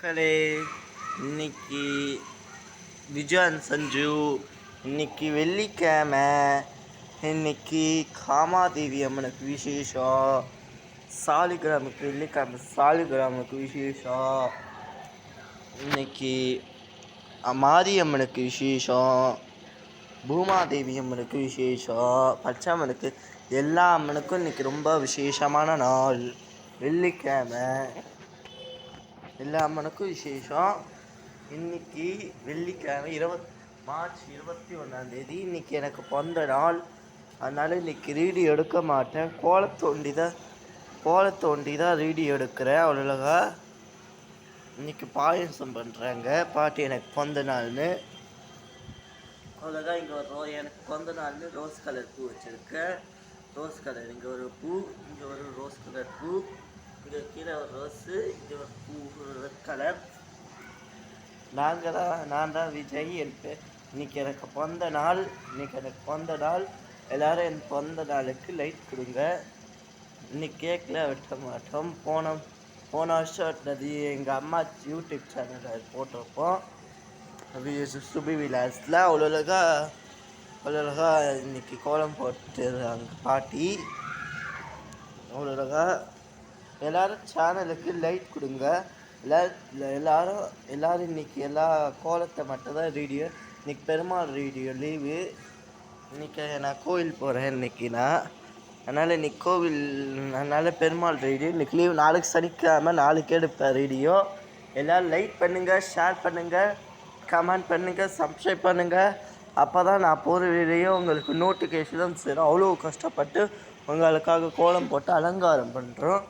மக்களே, இன்னைக்கு விஜய் சஞ்சு, இன்னைக்கு வெள்ளிக்கிழமை, இன்னைக்கு காமாதேவி அம்மனுக்கு விசேஷம். சாலிகிராமுக்கு வெள்ளிக்கிழமை சாலிகிராமுக்கு விசேஷம். இன்னைக்கு மாரியம்மனுக்கு விசேஷம், பூமாதேவி அம்மனுக்கு விசேஷம், பச்சைம்மனுக்கு, எல்லா அம்மனுக்கும் இன்னைக்கு ரொம்ப விசேஷமான நாள். வெள்ளிக்கிழமை எல்லா அம்மனுக்கும் விசேஷம். இன்னைக்கு வெள்ளிக்கிழமை மார்ச் 21 இன்னைக்கு எனக்கு பிறந்த நாள். அதனால் இன்னைக்கு ரீடி எடுக்க மாட்டேன். கோலத்தோண்டி தான் ரீடி எடுக்கிறேன். அவ்வளோக்கா இன்னைக்கு பாயசம் பண்ணுறாங்க பாட்டி எனக்கு பிறந்த நாள்னு. அவ்வளோதான். இங்கே எனக்கு பிறந்த நாள்னு ரோஸ் கலர் பூ வச்சுருக்கேன். ரோஸ் கலர், இங்கே ஒரு பூ, இங்கே ஒரு ரோஸ் கலர் பூ, இங்கே கீழே ஒரு ரோஸு, இங்கே ஒரு பூ ரெட் கலர். நான் தான் விஜய். இன்னைக்கு எனக்கு பிறந்த நாள். எல்லோரும் என் பிறந்த நாளுக்கு லைட் கொடுங்க. இன்னைக்கு கேக்கில் வெட்ட மாட்டோம். போன வருஷம் வெட்டினது எங்கள் அம்மா யூடியூப் சேனலில் போட்டிருப்போம், சுபி விலாஸில். அவ்வளோக்கா இன்னைக்கு கோலம் போட்டுறாங்க பாட்டி. அவ்வளோக்கா எல்லோரும் சேனலுக்கு லைட் கொடுங்க. எல்லோரும் இன்றைக்கி எல்லா கோலத்தை மட்டும்தான் ரீடியோ. இன்றைக்கி பெருமாள் ரீடியோ லீவு. இன்றைக்கி நான் கோவில் போகிறேன். அதனால் பெருமாள் ரேடியோ இன்றைக்கி லீவ். நாளைக்கு சனிக்கிழமை, நாளைக்கு எடுப்பேன் ரேடியோ. எல்லோரும் லைக் பண்ணுங்கள், ஷேர் பண்ணுங்கள், கமெண்ட் பண்ணுங்கள், சப்ஸ்கிரைப் பண்ணுங்கள். அப்போ தான் நான் போகிற வீடியோ உங்களுக்கு நோட்டிஃபிகேஷன் சேரும். அவ்வளோ கஷ்டப்பட்டு உங்களுக்காக கோலம் போட்டு அலங்காரம் பண்ணுறோம்.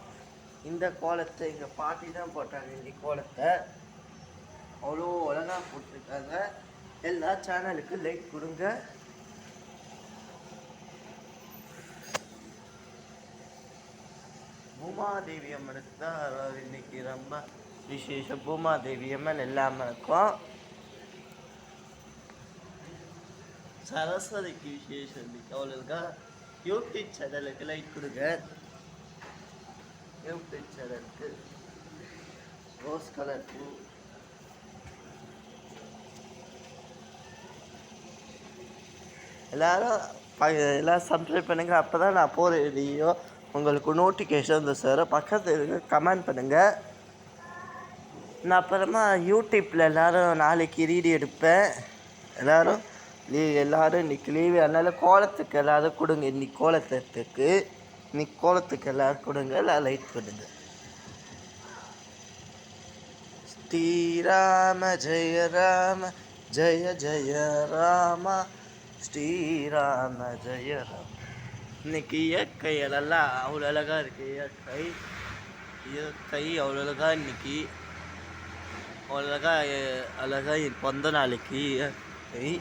இந்த கோலத்தை எங்கள் பாட்டி தான் போட்டாங்க. இந்த கோலத்தை அவ்வளோ அழகாக போட்டிருக்காங்க. எல்லா சேனலுக்கு லைக் கொடுங்க. பூமாதேவி அம்மனுக்கு தான் இன்னைக்கு ரொம்ப விசேஷம். பூமாதேவி அம்மன் எல்லா அம்மனுக்கும். சரஸ்வதிக்கு விசேஷம் இன்னைக்கு. அவ்வளோக்கா யூடியூப் சேனலுக்கு லைக் கொடுங்க. யூடியூப் சேனலுக்கு ரோஸ் கலர் பூ, எல்லோரும் சப்ஸ்கிரைப் பண்ணுங்கள். அப்போ தான் நான் போகிற வீடியோ உங்களுக்கு நோட்டிஃபிகேஷன் சார். பக்கத்தில் கமெண்ட் பண்ணுங்கள். நான் அப்புறமா யூடியூப்பில் எல்லோரும் நாளைக்கு ரீடி எடுப்பேன். எல்லோரும் இன்றைக்கி லீவு. அதனால் கோலத்துக்கு எல்லோரும் கொடுங்க. இன்னைக்கு கோலத்துக்கு எல்லோரும் கொடுங்க. எல்லாம் லைட் கொடுங்க. ஸ்ரீராம ஜெய ராம ஜெய ஜெய ராம, ஸ்ரீராம ஜெய ராம. இன்னைக்கு இயற்கை எல்லாம் அவ்வளோ அழகாக இருக்குது. இயற்கை அவ்வளோ அழகாக. இன்னைக்கு அவ்வளோ அழகாக என் பிறந்த நாளைக்கு இயற்கை